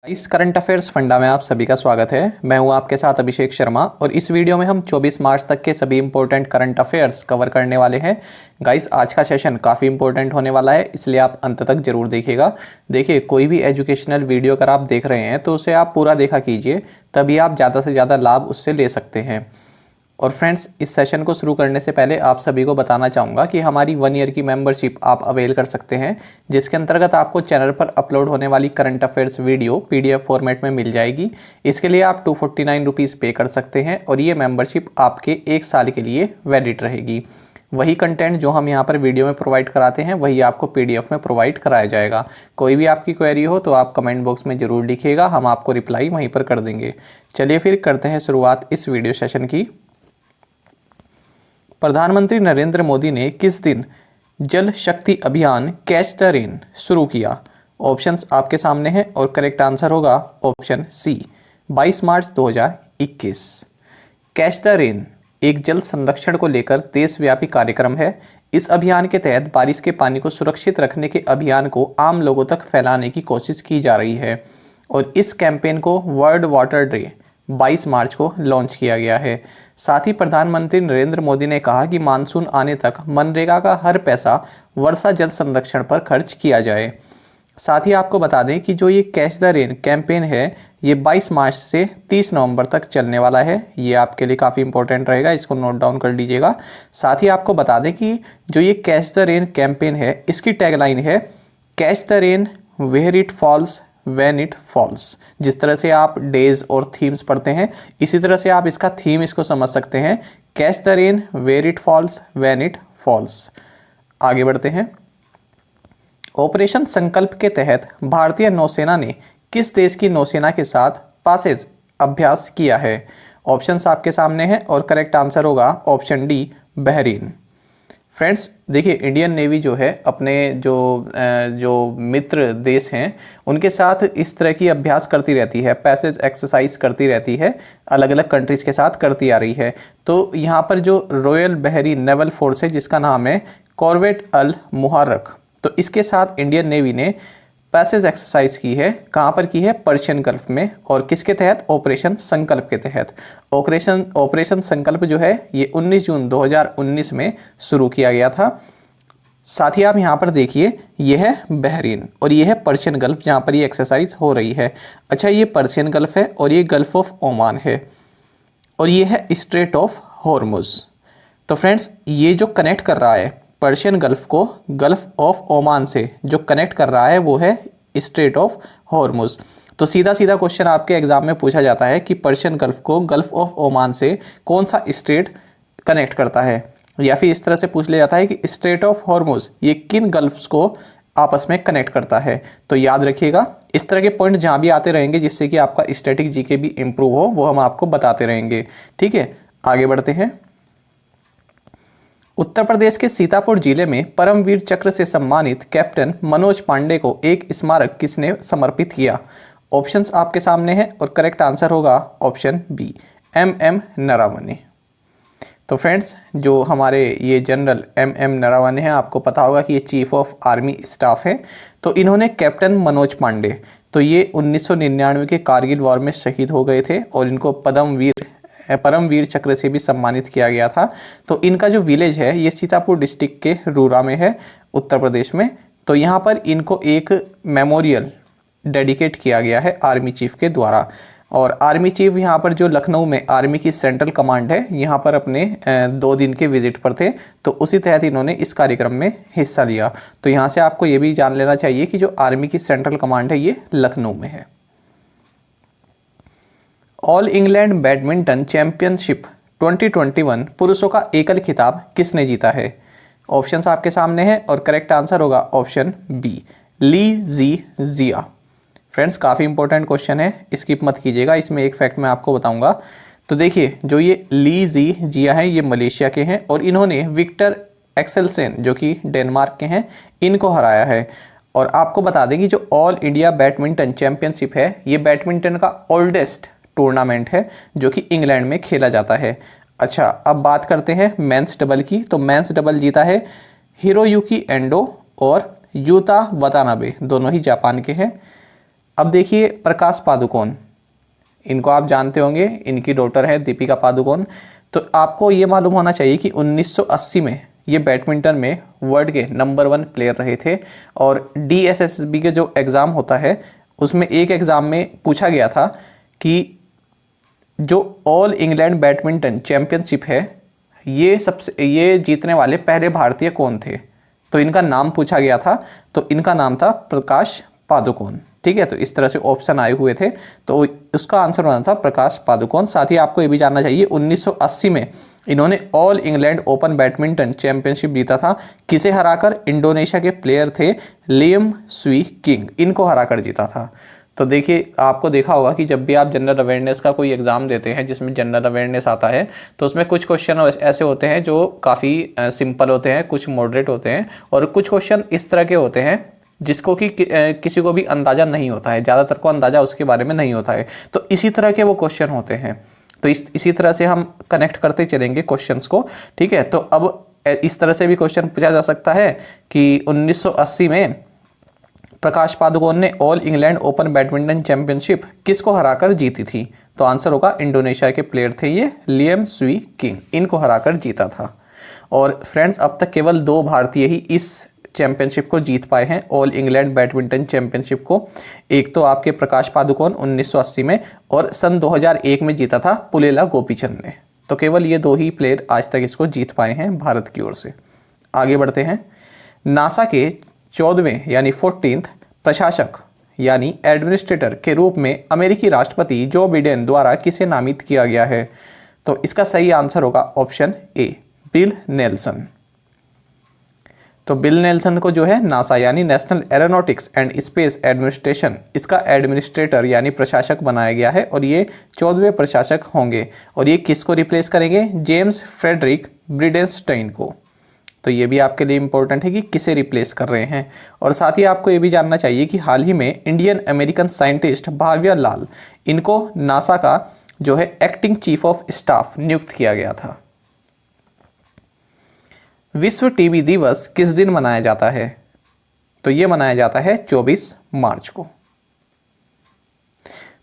इस current affairs funda में आप सभी का स्वागत है। मैं हूं आपके साथ अभिषेक शर्मा और इस वीडियो में हम 24 मार्च तक के सभी इंपॉर्टेंट करंट अफेयर्स कवर करने वाले हैं। गाइस, आज का सेशन काफ़ी इंपॉर्टेंट होने वाला है, इसलिए आप अंत तक जरूर देखिएगा। देखिए, कोई भी एजुकेशनल वीडियो अगर आप देख रहे हैं तो उसे आप पूरा देखा कीजिए, तभी आप ज़्यादा से ज़्यादा लाभ उससे ले सकते हैं। और फ्रेंड्स, इस सेशन को शुरू करने से पहले आप सभी को बताना चाहूँगा कि हमारी 1 ईयर की मेंबरशिप आप अवेल कर सकते हैं, जिसके अंतर्गत आपको चैनल पर अपलोड होने वाली current affairs video PDF format में मिल जाएगी। इसके लिए आप 249 रुपीज़ पे कर सकते हैं और ये मेंबरशिप आपके 1 साल के लिए वैलिड रहेगी। वही कंटेंट जो हम यहाँ पर वीडियो में प्रोवाइड कराते हैं वही आपको पीडीएफ में प्रोवाइड कराया जाएगा। कोई भी आपकी क्वेरी हो तो आप कमेंट बॉक्स में ज़रूर लिखिएगा, हम आपको रिप्लाई वहीं पर कर देंगे। चलिए फिर करते हैं शुरुआत इस वीडियो सेशन की। प्रधानमंत्री नरेंद्र मोदी ने किस दिन जल शक्ति अभियान कैच द रेन शुरू किया? ऑप्शंस आपके सामने हैं और करेक्ट आंसर होगा option C, 22 March 2021। Catch the rain एक जल संरक्षण को लेकर देशव्यापी कार्यक्रम है। इस अभियान के तहत बारिश के पानी को सुरक्षित रखने के अभियान को आम लोगों तक फैलाने की कोशिश की जा रही है और इस कैंपेन को वर्ल्ड वाटर डे 22 मार्च को लॉन्च किया गया है। साथ ही प्रधानमंत्री नरेंद्र मोदी ने कहा कि मानसून आने तक मनरेगा का हर पैसा वर्षा जल संरक्षण पर खर्च किया जाए। साथ ही आपको बता दें कि जो ये कैच द रेन कैंपेन है ये 22 मार्च से 30 नवंबर तक चलने वाला है। ये आपके लिए काफ़ी इंपॉर्टेंट रहेगा, इसको नोट डाउन कर लीजिएगा। साथ ही आपको बता दें कि जो ये कैच द रेन कैंपेन है इसकी टैगलाइन है catch the rain where it falls when it falls. जिस तरह से आप डेज और थीम्स पढ़ते हैं इसी तरह से आप इसका थीम इसको समझ सकते हैं, catch the rain where it falls when it falls. आगे बढ़ते हैं। ऑपरेशन संकल्प के तहत भारतीय नौसेना ने किस देश की नौसेना के साथ पासेज अभ्यास किया है? ऑप्शंस आपके सामने हैं और करेक्ट आंसर होगा ऑप्शन डी, बहरीन। फ्रेंड्स, देखिए, इंडियन नेवी जो है अपने जो मित्र देश हैं उनके साथ इस तरह की अभ्यास करती रहती है, पैसेज एक्सरसाइज करती रहती है, अलग अलग कंट्रीज़ के साथ करती आ रही है। तो यहाँ पर जो रॉयल बहरीन नेवल फोर्स है जिसका नाम है कॉर्वेट अल मुहर्रक, तो इसके साथ इंडियन नेवी ने पैसेज एक्सरसाइज की है। कहाँ पर की है? पर्शियन गल्फ में। और किसके तहत? ऑपरेशन संकल्प के तहत। ऑपरेशन संकल्प जो है ये 19 जून 2019 में शुरू किया गया था। साथ ही आप यहाँ पर देखिए, ये है बहरीन और ये है पर्शियन गल्फ जहाँ पर ये एक्सरसाइज हो रही है। अच्छा, ये पर्शियन गल्फ है और ये गल्फ ऑफ ओमान है और ये है स्ट्रेट ऑफ हॉर्मुज। तो फ्रेंड्स, ये जो कनेक्ट कर रहा है पर्शियन गल्फ को गल्फ ऑफ ओमान से, जो कनेक्ट कर रहा है वो है स्ट्रेट ऑफ हॉर्मुज। तो सीधा सीधा क्वेश्चन आपके एग्जाम में पूछा जाता है कि पर्शियन गल्फ को गल्फ ऑफ ओमान से कौन सा स्ट्रेट कनेक्ट करता है, या फिर इस तरह से पूछ लिया जाता है कि स्ट्रेट ऑफ हॉर्मुज ये किन गल्फ्स को आपस में कनेक्ट करता है। तो याद रखिएगा, इस तरह के पॉइंट जहाँ भी आते रहेंगे जिससे कि आपका स्टैटिक जीके भी इम्प्रूव हो वो हम आपको बताते रहेंगे। ठीक है, आगे बढ़ते हैं। उत्तर प्रदेश के सीतापुर जिले में परमवीर चक्र से सम्मानित कैप्टन मनोज पांडे को एक स्मारक किसने समर्पित किया? ऑप्शंस आपके सामने हैं और करेक्ट आंसर होगा ऑप्शन बी, एम नरावने। तो फ्रेंड्स, जो हमारे ये जनरल एम नरावने हैं, आपको पता होगा कि ये चीफ ऑफ आर्मी स्टाफ हैं। तो इन्होंने कैप्टन मनोज पांडे, तो ये 1999 के कारगिल वॉर में शहीद हो गए थे और इनको परमवीर चक्र से भी सम्मानित किया गया था। तो इनका जो विलेज है ये सीतापुर डिस्ट्रिक्ट के रूरा में है, उत्तर प्रदेश में। तो यहाँ पर इनको एक मेमोरियल डेडिकेट किया गया है आर्मी चीफ के द्वारा। और आर्मी चीफ यहाँ पर जो लखनऊ में आर्मी की सेंट्रल कमांड है यहाँ पर अपने 2 दिन के विजिट पर थे, तो उसी तहत इन्होंने इस कार्यक्रम में हिस्सा लिया। तो यहाँ से आपको ये भी जान लेना चाहिए कि जो आर्मी की सेंट्रल कमांड है ये लखनऊ में है। ऑल इंग्लैंड बैडमिंटन चैंपियनशिप 2021 पुरुषों का एकल खिताब किसने जीता है? ऑप्शंस आपके सामने हैं और करेक्ट आंसर होगा ऑप्शन बी, ली जी जिया। फ्रेंड्स, काफ़ी इंपॉर्टेंट क्वेश्चन है, स्किप मत कीजिएगा, इसमें एक फैक्ट मैं आपको बताऊंगा। तो देखिए, जो ये ली जी जिया हैं ये मलेशिया के हैं और इन्होंने विक्टर एक्सेलसेन जो कि डेनमार्क के हैं इनको हराया है। और आपको बता दें कि जो ऑल इंडिया बैडमिंटन चैंपियनशिप है ये बैडमिंटन का ओल्डेस्ट टूर्नामेंट है जो कि इंग्लैंड में खेला जाता है। अच्छा, अब बात करते हैं मेंस डबल की। तो मेंस डबल जीता है हिरोयुकी एंडो और यूता वतानाबे, दोनों ही जापान के हैं। अब देखिए प्रकाश पादुकोण, इनको आप जानते होंगे, इनकी डॉटर है दीपिका पादुकोण। तो आपको ये मालूम होना चाहिए कि 1980 में ये बैडमिंटन में वर्ल्ड के नंबर 1 प्लेयर रहे थे। और DSSB के जो एग्ज़ाम होता है उसमें एक एग्ज़ाम में पूछा गया था कि जो ऑल इंग्लैंड बैडमिंटन चैंपियनशिप है ये जीतने वाले पहले भारतीय कौन थे। तो इनका नाम पूछा गया था, तो इनका नाम था प्रकाश पादुकोण। ठीक है, तो इस तरह से ऑप्शन आए हुए थे, तो उसका आंसर होना था प्रकाश पादुकोण। साथ ही आपको ये भी जानना चाहिए 1980 में इन्होंने all England open badminton championship जीता था। किसे हराकर? इंडोनेशिया के प्लेयर थे लियम स्वी किंग, इनको हराकर जीता था। तो देखिए, आपको देखा होगा कि जब भी आप जनरल अवेयरनेस का कोई एग्ज़ाम देते हैं जिसमें जनरल अवेयरनेस आता है, तो उसमें कुछ क्वेश्चन ऐसे होते हैं जो काफ़ी सिंपल होते हैं, कुछ मॉडरेट होते हैं, और कुछ क्वेश्चन इस तरह के होते हैं जिसको कि किसी को भी अंदाज़ा नहीं होता है, ज़्यादातर को अंदाज़ा उसके बारे में नहीं होता है। तो इसी तरह के वो क्वेश्चन होते हैं। तो इसी तरह से हम कनेक्ट करते चलेंगे क्वेश्चंस को। ठीक है, तो अब इस तरह से भी क्वेश्चन पूछा जा सकता है कि 1980 में प्रकाश पादुकोण ने all England open badminton championship किसको हराकर जीती थी। तो आंसर होगा इंडोनेशिया के प्लेयर थे ये लियम स्वी किंग, इनको हराकर जीता था। और फ्रेंड्स, अब तक केवल 2 भारतीय ही इस चैंपियनशिप को जीत पाए हैं, ऑल इंग्लैंड बैडमिंटन चैंपियनशिप को। एक तो आपके प्रकाश पादुकोण 1980 में, और सन 2001 में जीता था पुलेला गोपीचंद ने। तो केवल ये 2 ही प्लेयर आज तक इसको जीत पाए हैं भारत की ओर से। आगे बढ़ते हैं। नासा के 14वें यानी 14th प्रशासक यानी एडमिनिस्ट्रेटर के रूप में अमेरिकी राष्ट्रपति जो बिडेन द्वारा किसे नामित किया गया है। तो इसका सही आंसर होगा ऑप्शन ए, बिल नेल्सन। तो बिल नेल्सन को जो है नासा यानी national aeronautics and space administration, इसका एडमिनिस्ट्रेटर यानी प्रशासक बनाया गया है, और ये 14वें प्रशासक होंगे। और ये किसको रिप्लेस करेंगे? जेम्स फ्रेडरिक ब्रिडेनस्टाइन को। तो ये भी आपके लिए इंपॉर्टेंट है कि किसे रिप्लेस कर रहे हैं। और साथ ही आपको ये भी जानना चाहिए कि हाल ही में इंडियन अमेरिकन साइंटिस्ट भाव्या लाल, इनको नासा का जो है एक्टिंग चीफ ऑफ स्टाफ नियुक्त किया गया था। विश्व टीबी दिवस किस दिन मनाया जाता है? तो ये मनाया जाता है 24 मार्च को।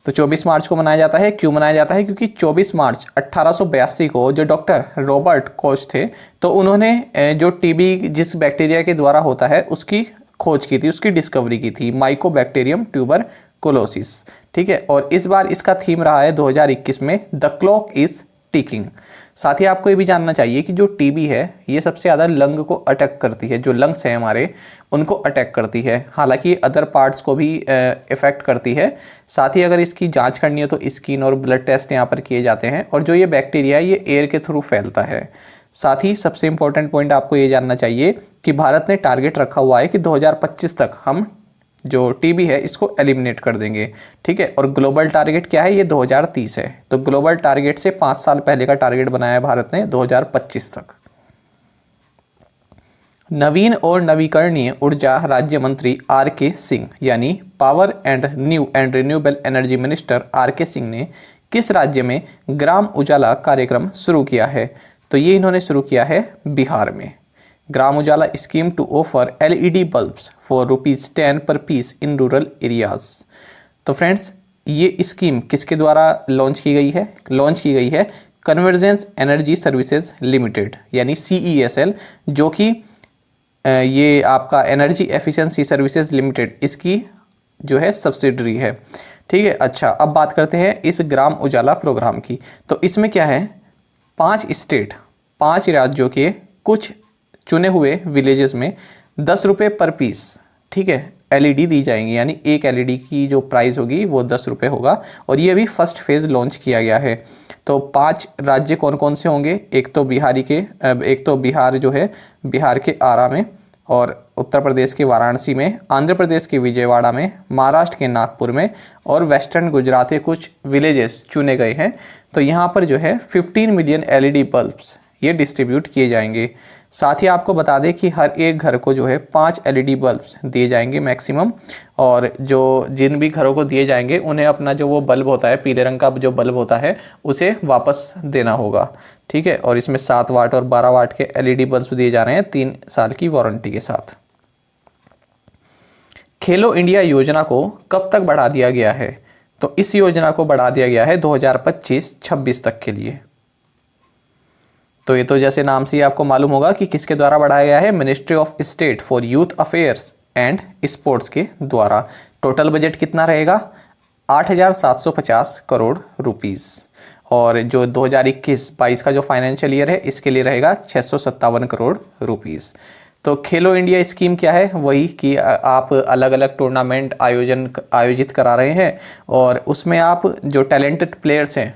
तो 24 मार्च को मनाया जाता है। क्यों मनाया जाता है? क्योंकि 24 मार्च 1882 को जो डॉक्टर रॉबर्ट कोच थे, तो उन्होंने जो टीबी जिस बैक्टीरिया के द्वारा होता है उसकी खोज की थी, उसकी डिस्कवरी की थी, माइकोबैक्टीरियम ट्यूबरकुलोसिस। ठीक है, और इस बार इसका थीम रहा है 2021 में द क्लॉक इज टिकिंग। साथ ही आपको ये भी जानना चाहिए कि जो टीबी है ये सबसे ज़्यादा लंग को अटैक करती है, जो लंग्स हैं हमारे उनको अटैक करती है। हालांकि अदर पार्ट्स को भी इफ़ेक्ट करती है। साथ ही अगर इसकी जांच करनी हो तो स्किन और ब्लड टेस्ट यहाँ पर किए जाते हैं। और जो ये बैक्टीरिया है ये एयर के थ्रू फैलता है। साथ ही सबसे इम्पोर्टेंट पॉइंट आपको ये जानना चाहिए कि भारत ने टारगेट रखा हुआ है कि 2025 तक हम जो टीबी है इसको एलिमिनेट कर देंगे। ठीक है, और ग्लोबल टारगेट क्या है? ये 2030 है। तो ग्लोबल टारगेट से 5 साल पहले का टारगेट बनाया है भारत ने 2025 तक। नवीन और नवीकरणीय ऊर्जा राज्य मंत्री आर.के. सिंह यानी power and new and renewable energy minister R K. Singh ने किस राज्य में ग्राम उजाला कार्यक्रम शुरू किया है? तो ये इन्होंने शुरू किया है बिहार में। Gram Ujala scheme to offer LED bulbs for ₹10 per piece in rural areas. तो फ्रेंड्स, ये स्कीम किसके द्वारा लॉन्च की गई है? लॉन्च की गई है कन्वर्जेंस एनर्जी सर्विसेज लिमिटेड यानी CESL, जो कि ये आपका एनर्जी एफिशिएंसी सर्विसेज लिमिटेड इसकी जो है सब्सिडरी है। ठीक है, अच्छा अब बात करते हैं इस ग्राम उजाला प्रोग्राम की। तो इसमें क्या है, 5 स्टेट 5 राज्यों के कुछ चुने हुए विलेजेस में 10 रुपये पर पीस, ठीक है, LED दी जाएंगी। यानी एक LED की जो प्राइस होगी वो 10 रुपये होगा। और ये अभी फर्स्ट फेज़ लॉन्च किया गया है। तो 5 राज्य कौन कौन से होंगे? एक तो बिहार जो है बिहार के आरा में, और उत्तर प्रदेश के वाराणसी में, आंध्र प्रदेश के विजयवाड़ा में, महाराष्ट्र के नागपुर में, और वेस्टर्न गुजरात के कुछ विलेजेस चुने गए हैं। तो यहाँ पर जो है 15 मिलियन LED बल्ब्स ये डिस्ट्रीब्यूट किए जाएंगे। साथ ही आपको बता दें कि हर एक घर को जो है 5 LED बल्ब्स दिए जाएंगे मैक्सिमम। और जो जिन भी घरों को दिए जाएंगे उन्हें अपना जो वो बल्ब होता है, पीले रंग का जो बल्ब होता है, उसे वापस देना होगा। ठीक है, और इसमें 7 वाट और 12 वाट के LED बल्ब दिए जा रहे हैं 3 साल की वारंटी के साथ। खेलो इंडिया योजना को कब तक बढ़ा दिया गया है? तो इस योजना को बढ़ा दिया गया है 2025-26 तक के लिए। तो ये तो जैसे नाम से ही आपको मालूम होगा कि किसके द्वारा बढ़ाया गया है, ministry of state for youth affairs and sports के द्वारा। टोटल बजट कितना रहेगा? 8,750 करोड़ रुपीस। और जो 2021-22 का जो फाइनेंशियल ईयर है इसके लिए रहेगा 657 करोड़ रुपीस। तो खेलो इंडिया स्कीम क्या है? वही कि आप अलग अलग टूर्नामेंट आयोजित करा रहे हैं और उसमें आप जो टैलेंटेड प्लेयर्स हैं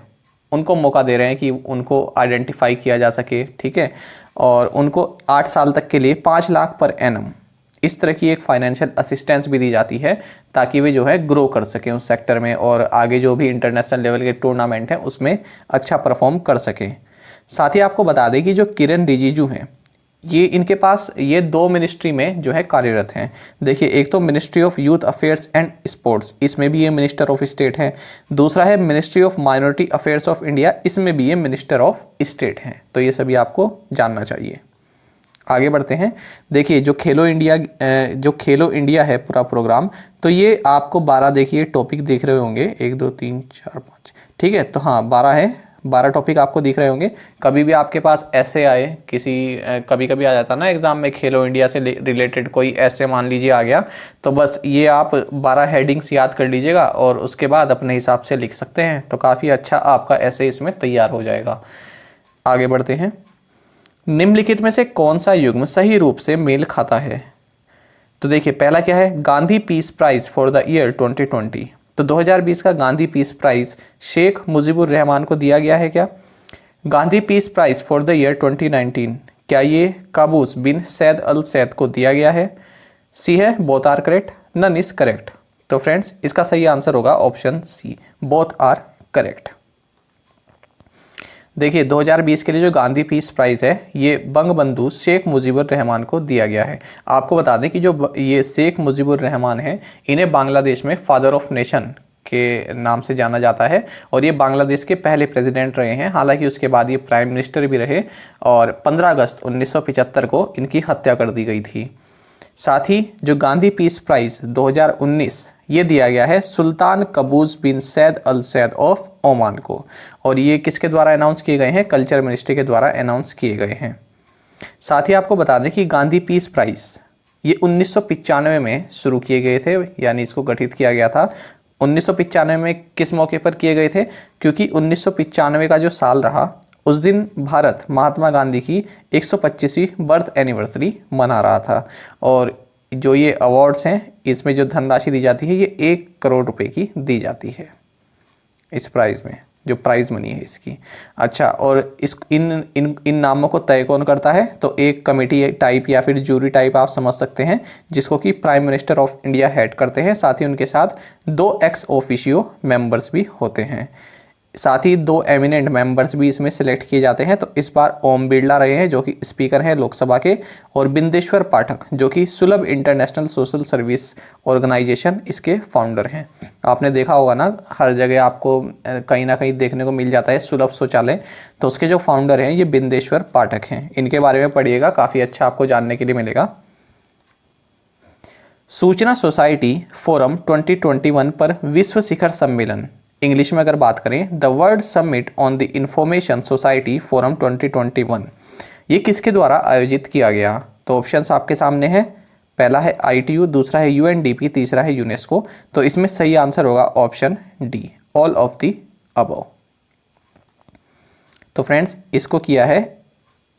उनको मौका दे रहे हैं कि उनको आइडेंटिफाई किया जा सके, ठीक है, और उनको 8 साल तक के लिए 5 लाख पर एनम इस तरह की एक फाइनेंशियल असिस्टेंस भी दी जाती है ताकि वे जो है ग्रो कर सकें उस सेक्टर में और आगे जो भी इंटरनेशनल लेवल के टूर्नामेंट हैं उसमें अच्छा परफॉर्म कर सकें। साथ ही आपको बता दें कि जो किरण रिजिजू हैं ये इनके पास ये 2 मिनिस्ट्री में जो है कार्यरत हैं। देखिए, एक तो ministry of youth affairs and sports, इसमें भी ये मिनिस्टर ऑफ स्टेट हैं। दूसरा है ministry of minority affairs of India, इसमें भी ये मिनिस्टर ऑफ स्टेट हैं। तो ये सभी आपको जानना चाहिए। आगे बढ़ते हैं। देखिए, जो खेलो इंडिया है पूरा प्रोग्राम, तो ये आपको 12 देखिए टॉपिक दिख रहे होंगे, 1 2 3 4 5, ठीक है। तो हाँ 12 है, 12 टॉपिक आपको दिख रहे होंगे। कभी भी आपके पास ऐसे आए, कभी कभी आ जाता ना एग्जाम में, खेलो इंडिया से रिलेटेड कोई ऐसे मान लीजिए आ गया, तो बस ये आप 12 हेडिंग्स याद कर लीजिएगा और उसके बाद अपने हिसाब से लिख सकते हैं। तो काफ़ी अच्छा आपका ऐसे इसमें तैयार हो जाएगा। आगे बढ़ते हैं। निम्नलिखित में से कौन सा युग्म सही रूप से मेल खाता है? तो देखिए, पहला क्या है, Gandhi peace prize for the year 2020। तो 2020 का गांधी पीस प्राइज शेख मुजीबुर रहमान को दिया गया है क्या? Gandhi peace prize for the year 2019, क्या ये Qaboos bin Said al Said को दिया गया है? सी है, both are correct, none is correct. तो फ्रेंड्स, इसका सही आंसर होगा option C, both are correct. देखिए, 2020 के लिए जो गांधी पीस प्राइज़ है ये बंगबंधु शेख मुजीबुर रहमान को दिया गया है। आपको बता दें कि जो ये शेख मुजीबुर रहमान है, इन्हें बांग्लादेश में फादर ऑफ नेशन के नाम से जाना जाता है और ये बांग्लादेश के पहले प्रेसिडेंट रहे हैं। हालांकि उसके बाद ये प्राइम मिनिस्टर भी रहे और 15 अगस्त 1975 को इनकी हत्या कर दी गई थी। साथ ही जो गांधी पीस प्राइज़ 2019 ये दिया गया है सुल्तान कबूस बिन Said al Syed of Oman को, और ये किसके द्वारा अनाउंस किए गए हैं? कल्चर मिनिस्ट्री के द्वारा अनाउंस किए गए हैं। साथ ही आपको बता दें कि गांधी पीस प्राइज़ ये 1995 में शुरू किए गए थे, यानी इसको गठित किया गया था 1995 में। किस मौके पर किए गए थे? क्योंकि 1995 का जो साल रहा उस दिन भारत महात्मा गांधी की 125वीं बर्थ एनिवर्सरी मना रहा था, और जो ये अवार्ड्स हैं इसमें जो धनराशि दी जाती है ये 1 करोड़ रुपए की दी जाती है इस प्राइज़ में, जो प्राइज़ मनी है इसकी। अच्छा, और इन नामों को तय कौन करता है? तो एक कमेटी टाइप या फिर जूरी टाइप आप समझ सकते हैं, जिसको कि prime minister of India head करते हैं। साथ ही उनके साथ 2 एक्स ऑफिशियो मेंबर्स भी होते हैं। साथ ही 2 एमिनेंट मेंबर्स भी इसमें सिलेक्ट किए जाते हैं। तो इस बार ओम बिरला रहे हैं जो कि स्पीकर हैं लोकसभा के, और बिंदेश्वर पाठक जो कि सुलभ इंटरनेशनल सोशल सर्विस ऑर्गेनाइजेशन इसके फाउंडर हैं। आपने देखा होगा ना, हर जगह आपको कहीं ना कहीं देखने को मिल जाता है सुलभ शौचालय, तो उसके जो फाउंडर हैं ये बिंदेश्वर पाठक हैं। इनके बारे में पढ़िएगा, काफ़ी अच्छा आपको जानने के लिए मिलेगा। सूचना सोसाइटी फोरम 2021 पर विश्व शिखर सम्मेलन, इंग्लिश में अगर बात करें the world summit on the information society forum 2021, ये किसके द्वारा आयोजित किया गया? तो ऑप्शंस आपके सामने हैं। पहला है ITU, दूसरा है UNDP, तीसरा है यूनेस्को। तो इसमें सही आंसर होगा option D, all of the above. तो फ्रेंड्स, इसको किया है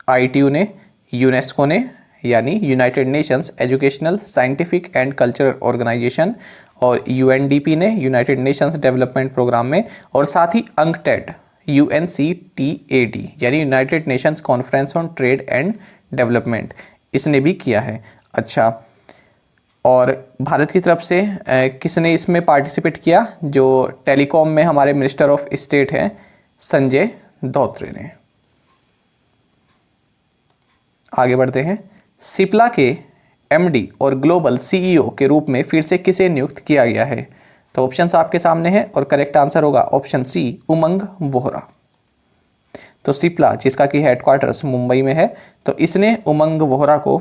ITU ने, यूनेस्को ने यानी United Nations Educational Scientific and Cultural Organization, और UNDP ने यूनाइटेड नेशंस डेवलपमेंट प्रोग्राम में, और साथ ही UNCTAD UNCTAD यानी United Nations Conference on Trade and Development, इसने भी किया है। अच्छा, और भारत की तरफ से किसने इसमें पार्टिसिपेट किया? जो टेलीकॉम में हमारे मिनिस्टर ऑफ स्टेट हैं संजय धोत्रे ने। आगे बढ़ते हैं। सिप्ला के MD और ग्लोबल CEO के रूप में फिर से किसे नियुक्त किया गया है? तो ऑप्शंस आपके सामने हैं और करेक्ट आंसर होगा ऑप्शन सी, उमंग वोहरा। तो सिप्ला जिसका कि हेडक्वार्टर्स मुंबई में है, तो इसने उमंग वोहरा को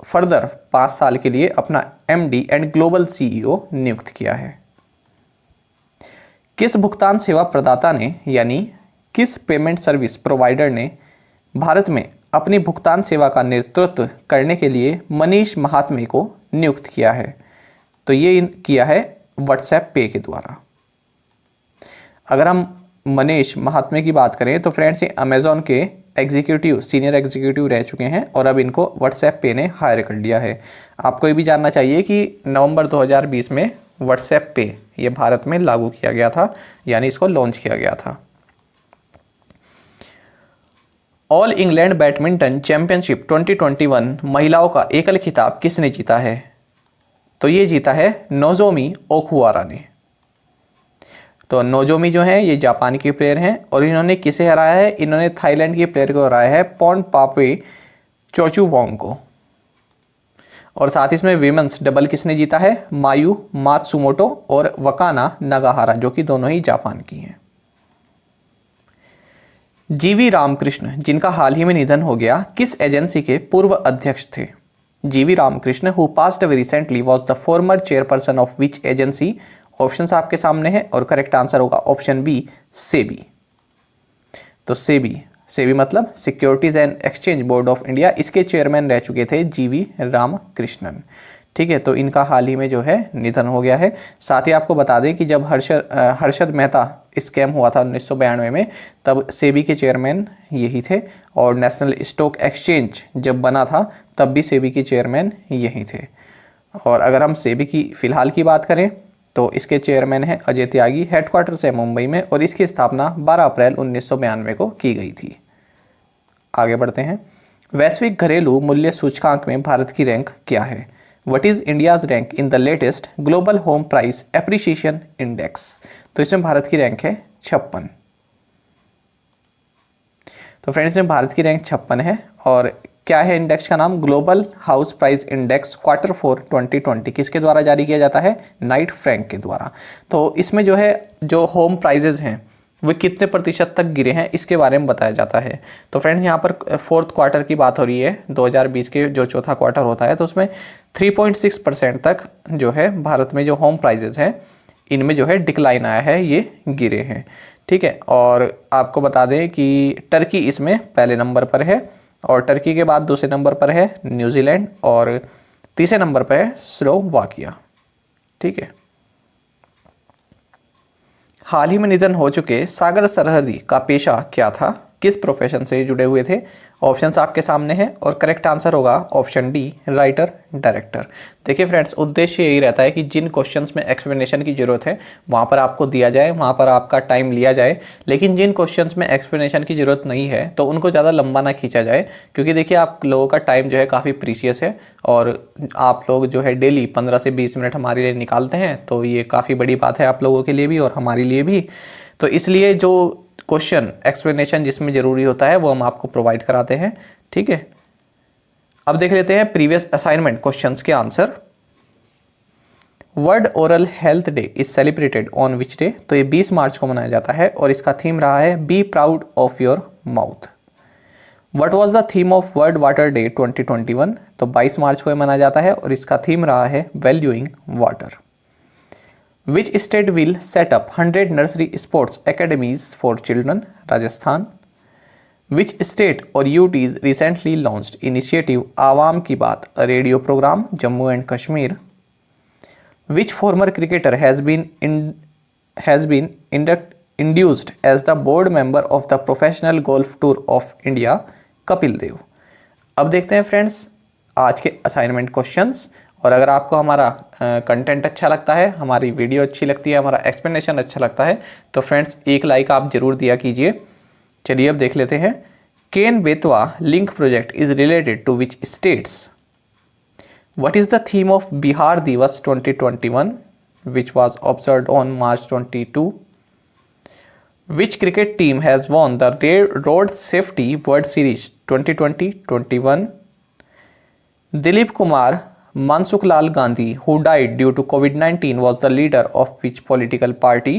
फर्दर 5 साल के लिए अपना MD एंड ग्लोबल CEO नियुक्त किया है। किस भुगतान सेवा प्रदाता ने यानी किस पेमेंट सर्विस प्रोवाइडर ने भारत में अपनी भुगतान सेवा का नेतृत्व करने के लिए मनीष महात्मे को नियुक्त किया है? तो ये किया है व्हाट्सएप पे के द्वारा। अगर हम मनीष महात्मे की बात करें तो फ्रेंड्स ये अमेज़ॉन के सीनियर एग्जीक्यूटिव रह चुके हैं और अब इनको व्हाट्सएप पे ने हायर कर लिया है। आपको ये भी जानना चाहिए कि नवंबर 2020 में व्हाट्सएप पे ये भारत में लागू किया गया था, यानी इसको लॉन्च किया गया था। ऑल इंग्लैंड बैडमिंटन चैंपियनशिप 2021 महिलाओं का एकल खिताब किसने जीता है? तो ये जीता है नोजोमी ओकुहारा ने। तो नोजोमी जो है ये जापान की प्लेयर हैं और इन्होंने किसे हराया है? इन्होंने थाईलैंड की प्लेयर को हराया है पोर्नपावे चोचुवोंग को। और साथ ही इसमें विमेंस डबल किसने जीता है? मायू मात्सुमोटो और वकाना नागाहारा, जो कि दोनों ही जापान की हैं। जीवी रामकृष्ण जिनका हाल ही में निधन हो गया, किस एजेंसी के पूर्व अध्यक्ष थे? G V Ramakrishna who passed away recently was the former chairperson of which agency? Options आपके सामने हैं और करेक्ट आंसर होगा ऑप्शन बी सेबी। तो सेबी मतलब Securities and Exchange Board of India, इसके चेयरमैन रह चुके थे जीवी रामकृष्णन। ठीक है, तो इनका हाल ही में जो है निधन हो गया है। साथ ही आपको बता दें कि जब हर्षद मेहता स्कैम हुआ था 1992 में, तब सेबी के चेयरमैन यही थे और नेशनल स्टॉक एक्सचेंज जब बना था तब भी सेबी के चेयरमैन यही थे। और अगर हम सेबी की फ़िलहाल की बात करें तो इसके चेयरमैन हैं अजय त्यागी, हेडक्वार्टर्स है मुंबई में और इसकी स्थापना 12 अप्रैल 1992 को की गई थी। आगे बढ़ते हैं। वैश्विक घरेलू मूल्य सूचकांक में भारत की रैंक क्या है? What is India's rank in the latest global home price appreciation index? तो इसमें भारत की रैंक है 56। तो फ्रेंड्स में भारत की रैंक 56 है। और क्या है इंडेक्स का नाम? Global house price index Q4 2020 किसके द्वारा जारी किया जाता है? नाइट फ्रैंक के द्वारा। तो इसमें जो है जो होम प्राइजेज हैं वो कितने प्रतिशत तक गिरे हैं इसके बारे में बताया जाता है। तो फ्रेंड्स यहाँ पर फोर्थ क्वार्टर की बात हो रही है, 2020 के जो चौथा क्वार्टर होता है, तो उसमें 3.6% तक जो है भारत में जो होम प्राइजेज हैं इनमें जो है डिक्लाइन आया है, ये गिरे हैं। ठीक है, और आपको बता दें कि टर्की इसमें पहले नंबर पर है और टर्की के बाद दूसरे नंबर पर है न्यूजीलैंड और तीसरे नंबर पर है स्लोवाकिया। ठीक है, हाल ही में निधन हो चुके सागर सरहदी का पेशा क्या था? किस प्रोफेशन से जुड़े हुए थे? ऑप्शंस आपके सामने हैं और करेक्ट आंसर होगा ऑप्शन डी राइटर डायरेक्टर। देखिए फ्रेंड्स, उद्देश्य यही रहता है कि जिन क्वेश्चंस में एक्सप्लेनेशन की ज़रूरत है वहाँ पर आपको दिया जाए, वहाँ पर आपका टाइम लिया जाए, लेकिन जिन क्वेश्चंस में एक्सप्लेनेशन की ज़रूरत नहीं है तो उनको ज़्यादा लंबा ना खींचा जाए, क्योंकि देखिए आप लोगों का टाइम जो है काफ़ी प्रीशियस है और आप लोग जो है डेली 15 से 20 मिनट हमारे लिए निकालते हैं, तो ये काफ़ी बड़ी बात है आप लोगों के लिए भी और हमारे लिए भी। तो इसलिए जो क्वेश्चन एक्सप्लेनेशन जिसमें ज़रूरी होता है वो हम आपको प्रोवाइड कराते हैं। ठीक है, अब देख लेते हैं प्रीवियस असाइनमेंट क्वेश्चंस के answer. World oral health day is celebrated on which day? तो ये 20 मार्च को मनाया जाता है और इसका थीम रहा है be proud of your mouth. What was the theme of world water day 2021? तो 22 मार्च को मनाया जाता है और इसका थीम रहा है valuing water. Which state will set up 100 nursery sports academies for children? Rajasthan. Which state or UTs recently launched initiative आवाम की बात, a radio program? Jammu and Kashmir. Which former cricketer has been induced as the board member of the Professional Golf Tour of India? Kapil Dev. अब देखते हैं friends आज के assignment questions, और अगर आपको हमारा कंटेंट अच्छा लगता है, हमारी वीडियो अच्छी लगती है, हमारा एक्सप्लेनेशन अच्छा लगता है तो फ्रेंड्स एक लाइक आप जरूर दिया कीजिए। चलिए अब देख लेते हैं। Ken Betwa link project is related to which states? What is the theme of Bihar Diwas 2021 which was observed on March 22? Which cricket team has won the road safety world series 2020-21? Dilip Kumar Mansukhlal Gandhi, who died due to COVID-19, was the leader of which political party?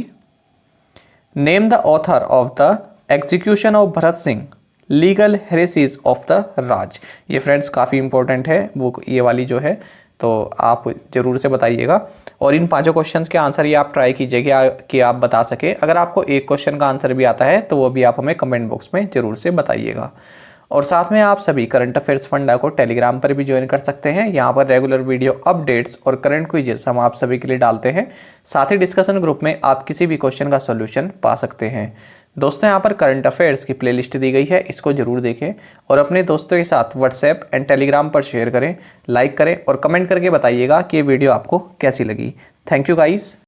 Name the author of the execution of Bharat Singh legal heresies of the Raj. ये friends काफ़ी important है book ये वाली जो है, तो आप ज़रूर से बताइएगा। और इन 5 क्वेश्चंस के आंसर ये आप ट्राई कीजिएगा कि आप बता सके। अगर आपको एक क्वेश्चन का आंसर भी आता है तो वो भी आप हमें कमेंट बॉक्स में ज़रूर से बताइएगा। और साथ में आप सभी करंट अफेयर्स फंडा को टेलीग्राम पर भी ज्वाइन कर सकते हैं। यहाँ पर रेगुलर वीडियो अपडेट्स और करंट क्विजेस हम आप सभी के लिए डालते हैं। साथ ही डिस्कशन ग्रुप में आप किसी भी क्वेश्चन का सॉल्यूशन पा सकते हैं। दोस्तों यहाँ पर करंट अफेयर्स की प्लेलिस्ट दी गई है, इसको जरूर देखें और अपने दोस्तों के साथ व्हाट्सएप एंड टेलीग्राम पर शेयर करें, लाइक करें और कमेंट करके बताइएगा कि ये वीडियो आपको कैसी लगी। Thank you guys.